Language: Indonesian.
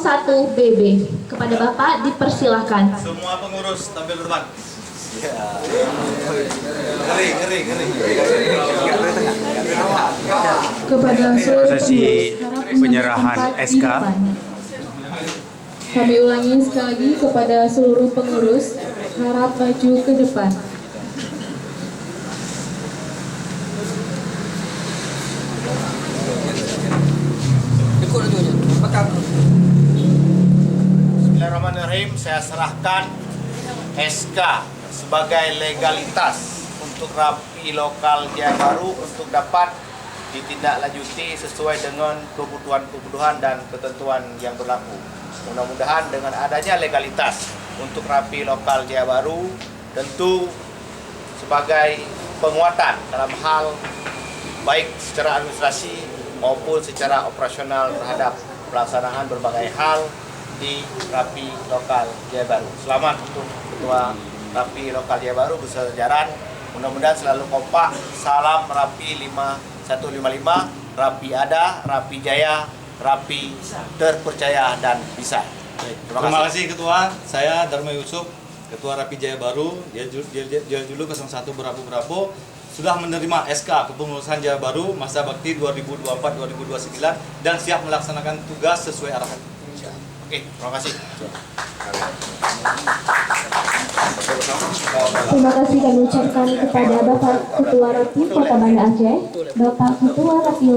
01 BB. Kepada Bapak dipersilahkan. Semua pengurus tampil depan. Kepada seluruh Prosesi pengurus, harap penyerahan tempat di SK. depan. Kami ulangi sekali lagi kepada seluruh pengurus, harap maju ke depan. Bismillahirrahmanirrahim. Saya serahkan SK sebagai legalitas untuk Rapi Lokal Jaya Baru untuk dapat ditindaklanjuti sesuai dengan kebutuhan dan ketentuan yang berlaku. Mudah-mudahan dengan adanya legalitas untuk Rapi Lokal Jaya Baru tentu sebagai penguatan dalam hal baik secara administrasi maupun secara operasional terhadap pelaksanaan berbagai hal di Rapi Lokal Jaya Baru. Selamat untuk Ketua Rapi Lokal Jaya Baru beserta jajaran. Mudah-mudahan selalu kompak. Salam Rapi 5155, Rapi Ada, Rapi Jaya, Rapi terpercaya dan bisa. Terima kasih Ketua. Saya Dharma Yusuf, Ketua Rapi Jaya Baru, dia dulu 01 Berapu-Berapu, sudah menerima SK kepengurusan Jaya Baru masa bakti 2024-2029 dan siap melaksanakan tugas sesuai arahan. Oke, terima kasih. Terima kasih kami ucapkan kepada Bapak Ketua Rapi Kota Banda Aceh, Bapak Ketua Rapi